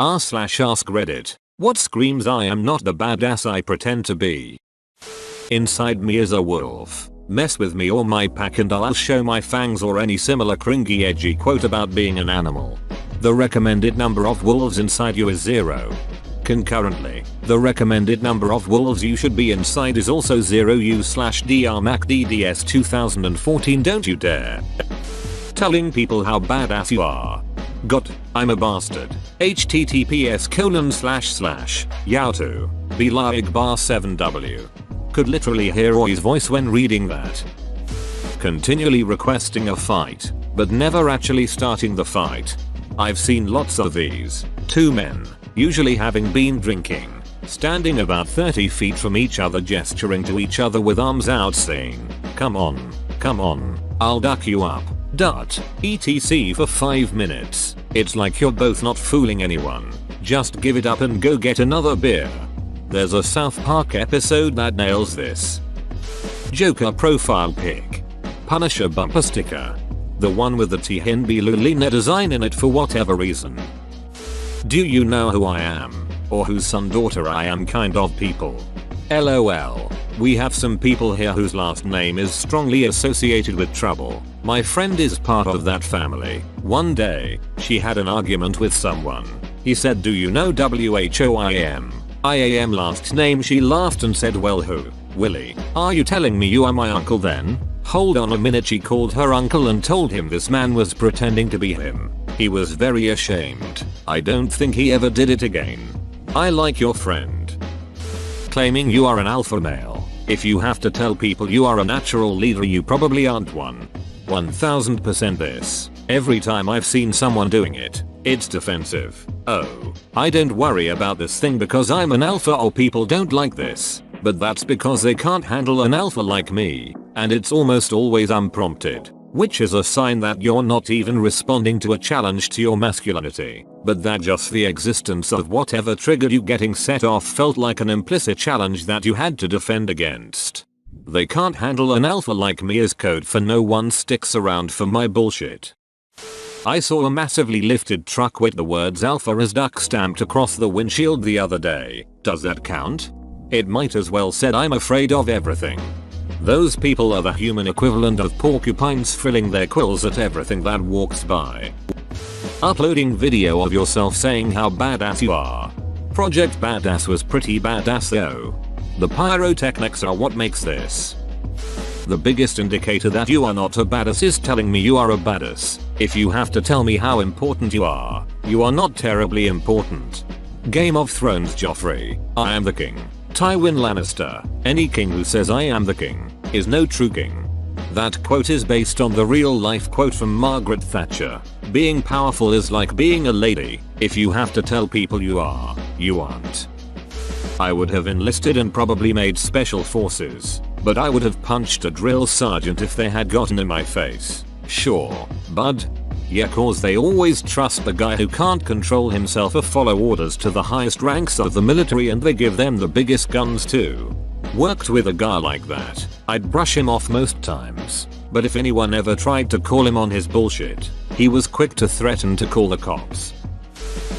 r/AskReddit. What screams I am not the badass I pretend to be. Inside me is a wolf. Mess with me or my pack and I'll show my fangs, or any similar cringy edgy quote about being an animal. The recommended number of wolves inside you is 0. Concurrently, the recommended number of wolves you should be inside is also 0. U/DRMACDDS 2014. Don't you dare. Telling people how badass you are. I'm a bastard. https://yowto. Belaig7w. Could literally hear Oi's voice when reading that. Continually requesting a fight, but never actually starting the fight. I've seen lots of these. Two men, usually having been drinking, standing about 30 feet from each other, gesturing to each other with arms out saying, come on, I'll duck you up, etc. for 5 minutes. It's like you're both not fooling anyone. Just give it up and go get another beer. There's a South Park episode that nails this. Joker profile pic. Punisher bumper sticker. The one with the T-Hinby Lulina design in it for whatever reason. Do you know who I am? Or whose son daughter I am kind of people? LOL. We have some people here whose last name is strongly associated with trouble. My friend is part of that family. One day, she had an argument with someone. He said, do you know WHOIAM? IAM last name. She laughed and said, well, who? Willie. Are you telling me you are my uncle then? Hold on a minute. She called her uncle and told him this man was pretending to be him. He was very ashamed. I don't think he ever did it again. I like your friend. Claiming you are an alpha male. If you have to tell people you are a natural leader, you probably aren't one. 1000% this. Every time I've seen someone doing it, it's defensive. Oh, I don't worry about this thing because I'm an alpha, or people don't like this. But that's because they can't handle an alpha like me, and it's almost always unprompted, which is a sign that you're not even responding to a challenge to your masculinity, but that just the existence of whatever triggered you getting set off felt like an implicit challenge that you had to defend against. They can't handle an alpha like me is code for no one sticks around for my bullshit. I saw a massively lifted truck with the words alpha as duck stamped across the windshield the other day. Does that count? It might as well said I'm afraid of everything. Those people are the human equivalent of porcupines filling their quills at everything that walks by. Uploading video of yourself saying how badass you are. Project Badass was pretty badass though. The pyrotechnics are what makes this. The biggest indicator that you are not a badass is telling me you are a badass. If you have to tell me how important you are not terribly important. Game of Thrones Joffrey, I am the king. Tywin Lannister, any king who says I am the king, is no true king. That quote is based on the real life quote from Margaret Thatcher. Being powerful is like being a lady. If you have to tell people you are, you aren't. I would have enlisted and probably made special forces, but I would have punched a drill sergeant if they had gotten in my face. Sure, bud. Yeah, cause they always trust the guy who can't control himself or follow orders to the highest ranks of the military, and they give them the biggest guns too. Worked with a guy like that. I'd brush him off most times, but if anyone ever tried to call him on his bullshit, he was quick to threaten to call the cops.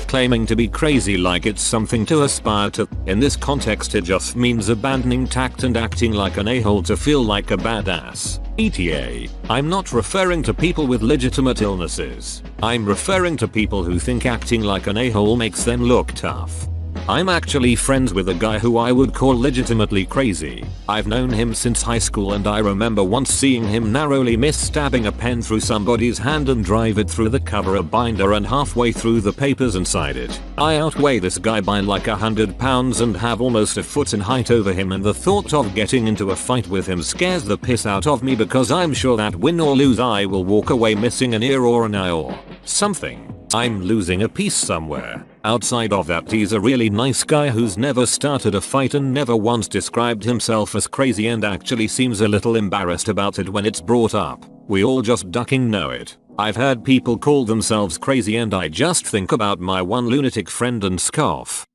Claiming to be crazy like it's something to aspire to. In this context it just means abandoning tact and acting like an a-hole to feel like a badass. ETA. I'm not referring to people with legitimate illnesses. I'm referring to people who think acting like an a-hole makes them look tough. I'm actually friends with a guy who I would call legitimately crazy. I've known him since high school, and I remember once seeing him narrowly miss stabbing a pen through somebody's hand and drive it through the cover of binder and halfway through the papers inside it. I outweigh this guy by like 100 pounds and have almost a foot in height over him, and the thought of getting into a fight with him scares the piss out of me because I'm sure that win or lose I will walk away missing an ear or an eye or something. I'm losing a piece somewhere. Outside of that, he's a really nice guy who's never started a fight and never once described himself as crazy, and actually seems a little embarrassed about it when it's brought up. We all just ducking know it. I've heard people call themselves crazy and I just think about my one lunatic friend and scoff.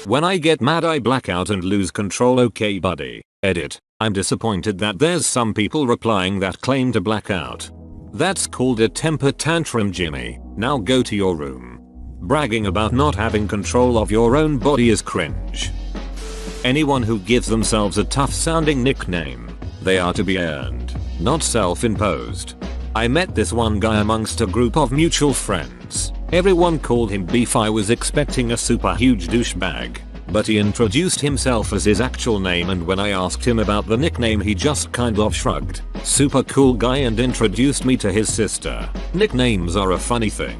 When I get mad I black out and lose control. Okay buddy. Edit. I'm disappointed that there's some people replying that claim to black out. That's called a temper tantrum, Jimmy. Now go to your room. Bragging about not having control of your own body is cringe. Anyone who gives themselves a tough sounding nickname, they are to be earned, not self-imposed. I met this one guy amongst a group of mutual friends. Everyone called him Beef. I was expecting a super huge douchebag, but he introduced himself as his actual name, and when I asked him about the nickname he just kind of shrugged. Super cool guy, and introduced me to his sister. Nicknames are a funny thing.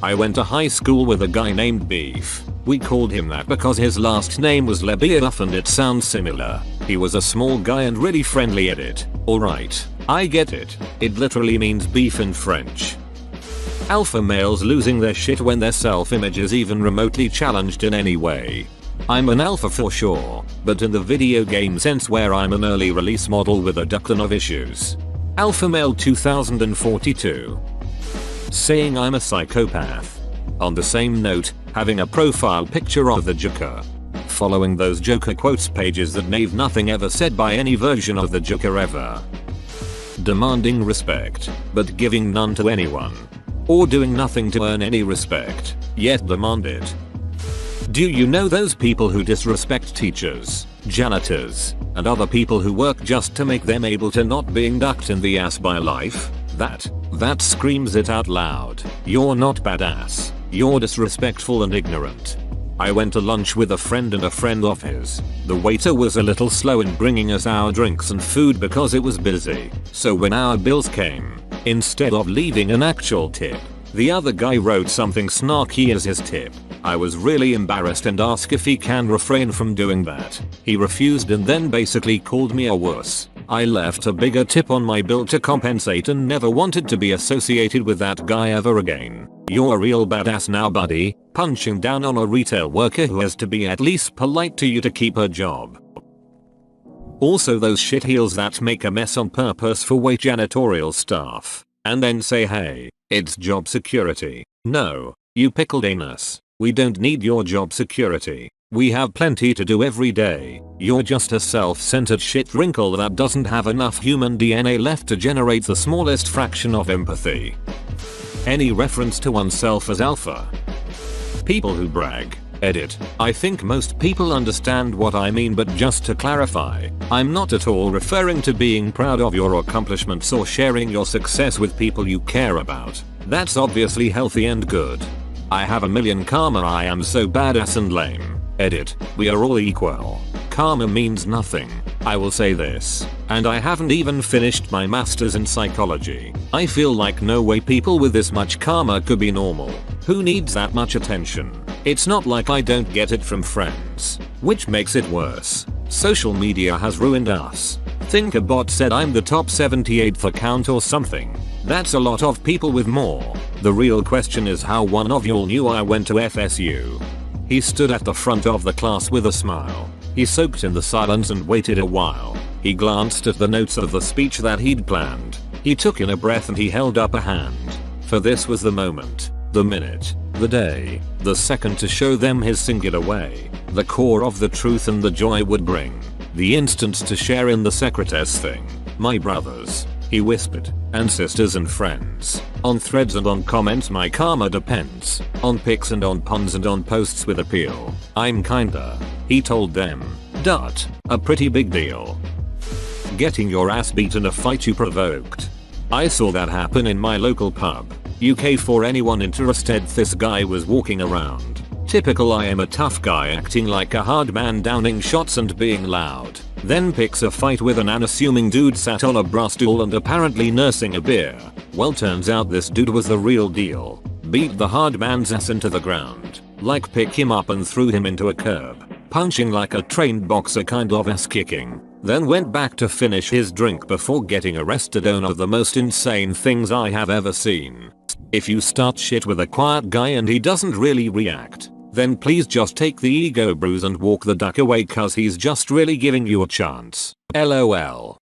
I went to high school with a guy named Beef. We called him that because his last name was Lebeouf and it sounds similar. He was a small guy and really friendly at it. Alright, I get it. It literally means beef in French. Alpha males losing their shit when their self-image is even remotely challenged in any way. I'm an alpha for sure, but in the video game sense where I'm an early release model with a duckton of issues. Alpha male 2042. Saying I'm a psychopath. On the same note, having a profile picture of the Joker. Following those Joker quotes pages that nave nothing ever said by any version of the Joker ever. Demanding respect, but giving none to anyone. Or doing nothing to earn any respect, yet demand it. Do you know those people who disrespect teachers, janitors, and other people who work just to make them able to not being ducked in the ass by life? That screams it out loud. You're not badass. You're disrespectful and ignorant. I went to lunch with a friend and a friend of his. The waiter was a little slow in bringing us our drinks and food because it was busy. So when our bills came, instead of leaving an actual tip, the other guy wrote something snarky as his tip. I was really embarrassed and asked if he can refrain from doing that. He refused and then basically called me a wuss. I left a bigger tip on my bill to compensate and never wanted to be associated with that guy ever again. You're a real badass now, buddy, punching down on a retail worker who has to be at least polite to you to keep her job. Also those shitheels that make a mess on purpose for wait janitorial staff, and then say hey, it's job security. No, you pickled anus. We don't need your job security. We have plenty to do every day. You're just a self-centered shit wrinkle that doesn't have enough human DNA left to generate the smallest fraction of empathy. Any reference to oneself as alpha. People who brag. Edit. I think most people understand what I mean, but just to clarify, I'm not at all referring to being proud of your accomplishments or sharing your success with people you care about. That's obviously healthy and good. I have a million karma. I am so badass and lame. Edit. We are all equal. Karma means nothing. I will say this, and I haven't even finished my master's in psychology. I feel like no way people with this much karma could be normal. Who needs that much attention? It's not like I don't get it from friends, which makes it worse. Social media has ruined us. Think a bot said I'm the top 78th account or something. That's a lot of people with more. The real question is how one of y'all knew I went to FSU. He stood at the front of the class with a smile. He soaked in the silence and waited a while. He glanced at the notes of the speech that he'd planned. He took in a breath and he held up a hand. For this was the moment, the minute, the day, the second to show them his singular way, the core of the truth and the joy would bring. The instant to share in the secretess thing. My brothers, he whispered, and sisters and friends. On threads and on comments my karma depends. On pics and on puns and on posts with appeal. I'm kinda, he told them. A pretty big deal. Getting your ass beat in a fight you provoked. I saw that happen in my local pub. UK for anyone interested. This guy was walking around. Typical I am a tough guy acting like a hard man, downing shots and being loud. Then picks a fight with an unassuming dude sat on a brass stool and apparently nursing a beer. Well, turns out this dude was the real deal. Beat the hard man's ass into the ground. Like pick him up and threw him into a curb. Punching like a trained boxer kind of ass kicking. Then went back to finish his drink before getting arrested. One of the most insane things I have ever seen. If you start shit with a quiet guy and he doesn't really react, then please just take the ego bruise and walk the duck away, cause he's just really giving you a chance. LOL.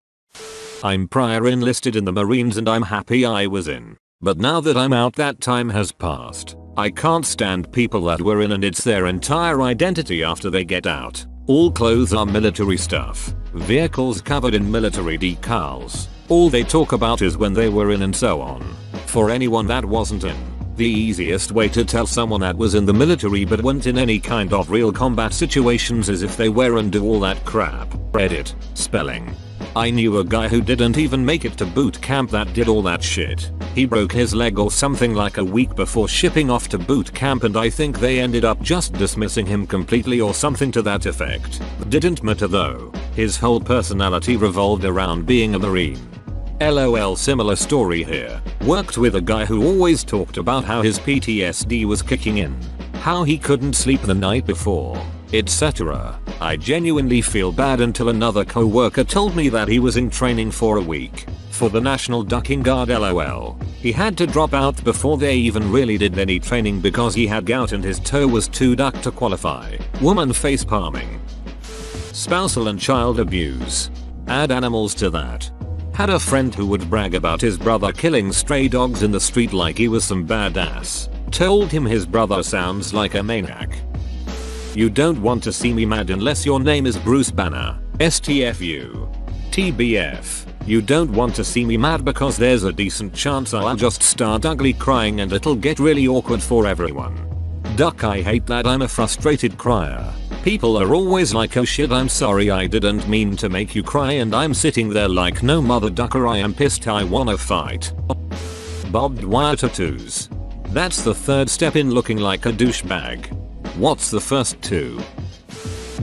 I'm prior enlisted in the Marines and I'm happy I was in. But now that I'm out, that time has passed. I can't stand people that were in and it's their entire identity after they get out. All clothes are military stuff. Vehicles covered in military decals. All they talk about is when they were in and so on. For anyone that wasn't in, The easiest way to tell someone that was in the military but weren't in any kind of real combat situations is if they were and do all that crap. Edit. Spelling. I knew a guy who didn't even make it to boot camp that did all that shit. He broke his leg or something like a week before shipping off to boot camp, and I think they ended up just dismissing him completely or something to that effect. Didn't matter though. His whole personality revolved around being a Marine. LOL. Similar story here. Worked with a guy who always talked about how his PTSD was kicking in, how he couldn't sleep the night before, etc. I genuinely feel bad until another co-worker told me that he was in training for a week for the National Ducking Guard. LOL. He had to drop out before they even really did any training because he had gout and his toe was too ducked to qualify. Woman face palming. Spousal and child abuse. Add animals to that. Had a friend who would brag about his brother killing stray dogs in the street like he was some badass. Told him his brother sounds like a maniac. You don't want to see me mad unless your name is Bruce Banner. STFU. TBF. You don't want to see me mad because there's a decent chance I'll just start ugly crying and it'll get really awkward for everyone. Duck. I hate that I'm a frustrated crier. People are always like, oh shit, I'm sorry, I didn't mean to make you cry, and I'm sitting there like, no mother ducker, I am pissed, I wanna fight. Bobbed wire tattoos. That's the third step in looking like a douchebag. What's the first two?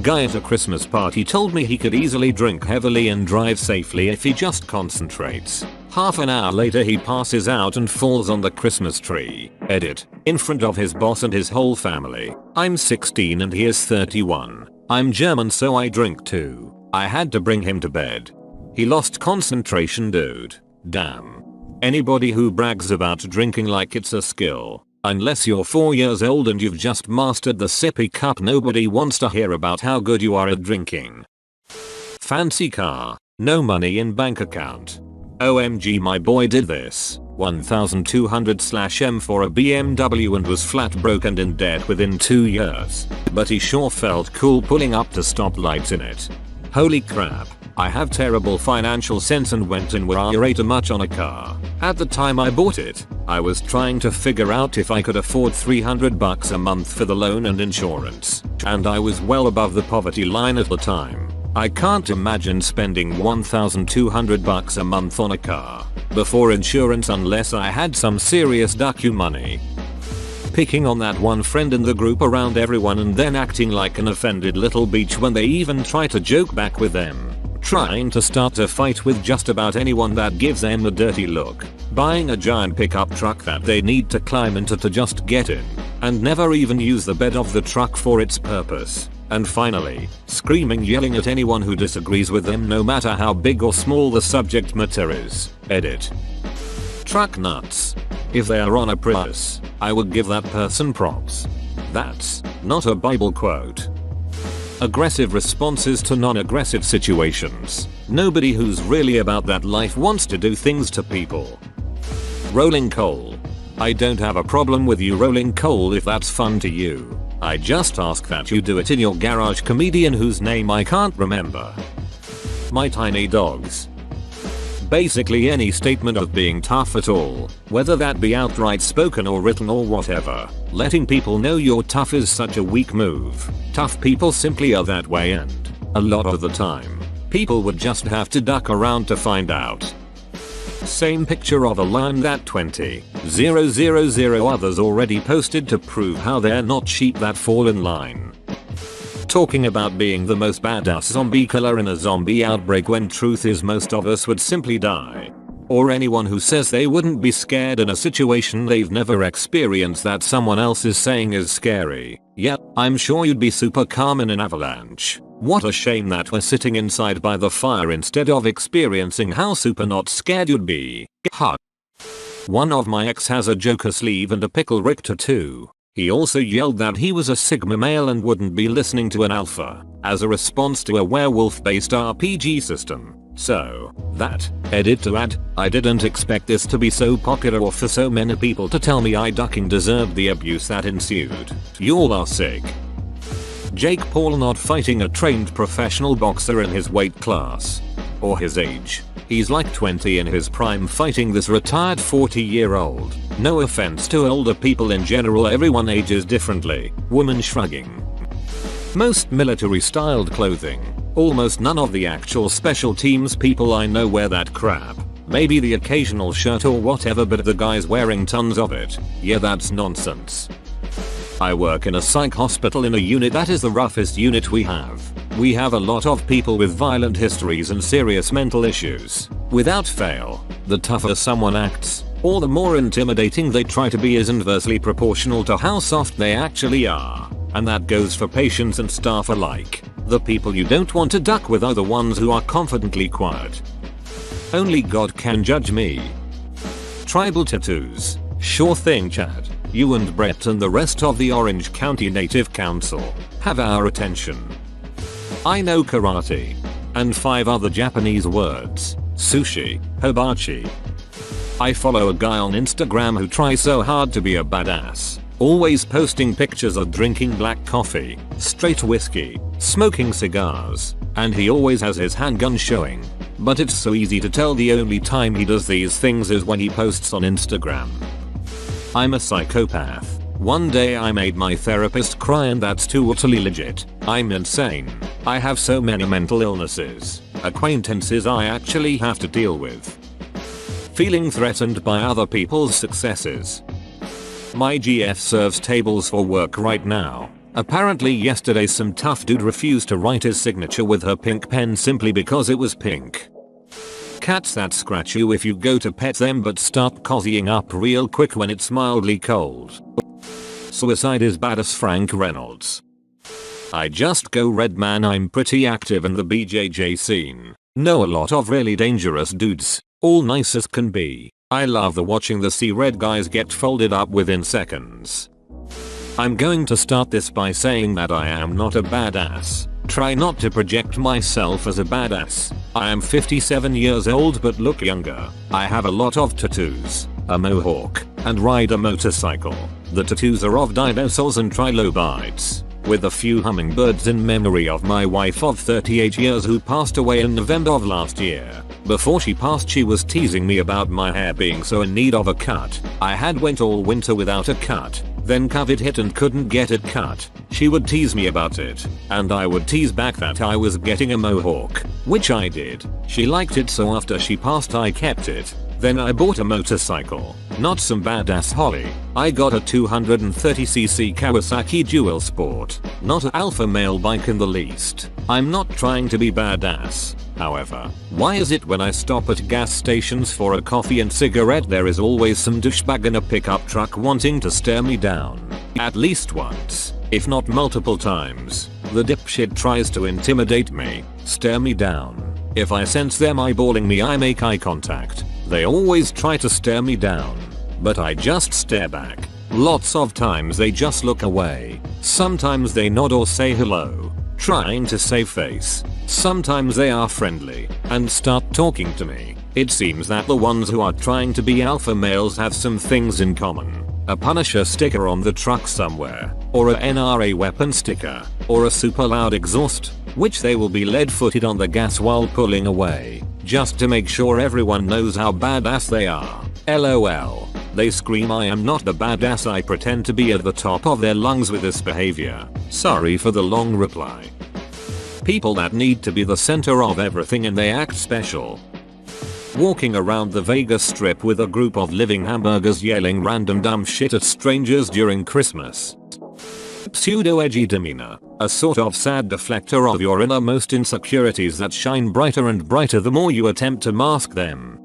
Guy at a Christmas party told me he could easily drink heavily and drive safely if he just concentrates. Half an hour later he passes out and falls on the Christmas tree. Edit. In front of his boss and his whole family. I'm 16 and he is 31. I'm German so I drink too. I had to bring him to bed. He lost concentration, dude. Damn. Anybody who brags about drinking like it's a skill. Unless you're 4 years old and you've just mastered the sippy cup, nobody wants to hear about how good you are at drinking. Fancy car. No money in bank account. OMG, my boy did this. 1,200/M for a BMW and was flat broke and in debt within 2 years. But he sure felt cool pulling up to stoplights in it. Holy crap. I have terrible financial sense and went in way too much on a car. At the time I bought it, I was trying to figure out if I could afford $300 a month for the loan and insurance, and I was well above the poverty line at the time. I can't imagine spending $1,200 a month on a car before insurance unless I had some serious docu money. Picking on that one friend in the group around everyone and then acting like an offended little bitch when they even try to joke back with them. Trying to start a fight with just about anyone that gives them a dirty look. Buying a giant pickup truck that they need to climb into to just get in, and never even use the bed of the truck for its purpose. And finally, screaming, yelling at anyone who disagrees with them no matter how big or small the subject matter is. Edit. Truck nuts. If they are on a Prius, I would give that person props. That's not a Bible quote. Aggressive responses to non-aggressive situations. Nobody who's really about that life wants to do things to people. Rolling coal. I don't have a problem with you rolling coal if that's fun to you. I just ask that you do it in your garage. Comedian whose name I can't remember. My tiny dogs. Basically any statement of being tough at all, whether that be outright spoken or written or whatever. Letting people know you're tough is such a weak move. Tough people simply are that way, and a lot of the time, people would just have to duck around to find out. Same picture of a lion that 20,000 others already posted to prove how they're not sheep that fall in line. Talking about being the most badass zombie killer in a zombie outbreak when truth is most of us would simply die. Or anyone who says they wouldn't be scared in a situation they've never experienced that someone else is saying is scary. Yep, I'm sure you'd be super calm in an avalanche. What a shame that we're sitting inside by the fire instead of experiencing how super not scared you'd be. Ha. One of my ex has a Joker sleeve and a Pickle Rick tattoo. He also yelled that he was a Sigma male and wouldn't be listening to an alpha, as a response to a werewolf-based RPG system. So, that, edit to add, I didn't expect this to be so popular or for so many people to tell me I ducking deserved the abuse that ensued. Y'all are sick. Jake Paul not fighting a trained professional boxer in his weight class. Or his age. He's like 20 in his prime fighting this retired 40-year-old. No offense to older people in general, everyone ages differently. Woman shrugging. Most military styled clothing. Almost none of the actual special teams people I know wear that crap. Maybe the occasional shirt or whatever, but the guy's wearing tons of it. Yeah, that's nonsense. I work in a psych hospital in a unit that is the roughest unit we have. We have a lot of people with violent histories and serious mental issues. Without fail, the tougher someone acts, or the more intimidating they try to be, is inversely proportional to how soft they actually are. And that goes for patients and staff alike. The people you don't want to duck with are the ones who are confidently quiet. Only God can judge me. Tribal tattoos. Sure thing, Chad. You and Brett and the rest of the Orange County Native Council have our attention. I know karate. And 5 other Japanese words. Sushi, hibachi. I follow a guy on Instagram who tries so hard to be a badass. Always posting pictures of drinking black coffee, straight whiskey, smoking cigars, and he always has his handgun showing. But it's so easy to tell the only time he does these things is when he posts on Instagram. I'm a psychopath. One day I made my therapist cry, and that's too utterly legit. I'm insane. I have so many mental illnesses, acquaintances I actually have to deal with. Feeling threatened by other people's successes. My GF serves tables for work right now. Apparently yesterday some tough dude refused to write his signature with her pink pen simply because it was pink. Cats that scratch you if you go to pet them but start cozying up real quick when it's mildly cold. Suicide is badass. Frank Reynolds. I just go red man. I'm pretty active in the BJJ scene. Know a lot of really dangerous dudes, all nice as can be. I love watching the red guys get folded up within seconds. I'm going to start this by saying that I am not a badass. Try not to project myself as a badass. I am 57 years old but look younger. I have a lot of tattoos, a mohawk, and ride a motorcycle. The tattoos are of dinosaurs and trilobites, with a few hummingbirds in memory of my wife of 38 years who passed away in November of last year. Before she passed, she was teasing me about my hair being so in need of a cut. I had went all winter without a cut, then COVID hit and couldn't get it cut. She would tease me about it, and I would tease back that I was getting a mohawk, which I did. She liked it, so after she passed I kept it. Then I bought a motorcycle, not some badass Holly. I got a 230cc Kawasaki Dual Sport, not an alpha male bike in the least. I'm not trying to be badass. However, why is it when I stop at gas stations for a coffee and cigarette there is always some douchebag in a pickup truck wanting to stare me down? At least once, if not multiple times, the dipshit tries to intimidate me, stare me down. If I sense them eyeballing me I make eye contact. They always try to stare me down, but I just stare back. Lots of times they just look away. Sometimes they nod or say hello, trying to save face. Sometimes they are friendly and start talking to me. It seems that the ones who are trying to be alpha males have some things in common. A Punisher sticker on the truck somewhere, or a NRA weapon sticker, or a super loud exhaust, which they will be lead-footed on the gas while pulling away, just to make sure everyone knows how badass they are. LOL. They scream I am not the badass I pretend to be at the top of their lungs with this behavior. Sorry for the long reply. People that need to be the center of everything and they act special. Walking around the Vegas Strip with a group of living hamburgers yelling random dumb shit at strangers during Christmas. Pseudo-edgy demeanor, a sort of sad deflector of your innermost insecurities that shine brighter and brighter the more you attempt to mask them.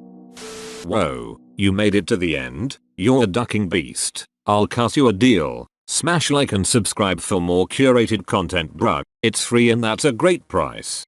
Whoa, you made it to the end? You're a ducking beast. I'll cut you a deal. Smash like and subscribe for more curated content, bruh. It's free and that's a great price.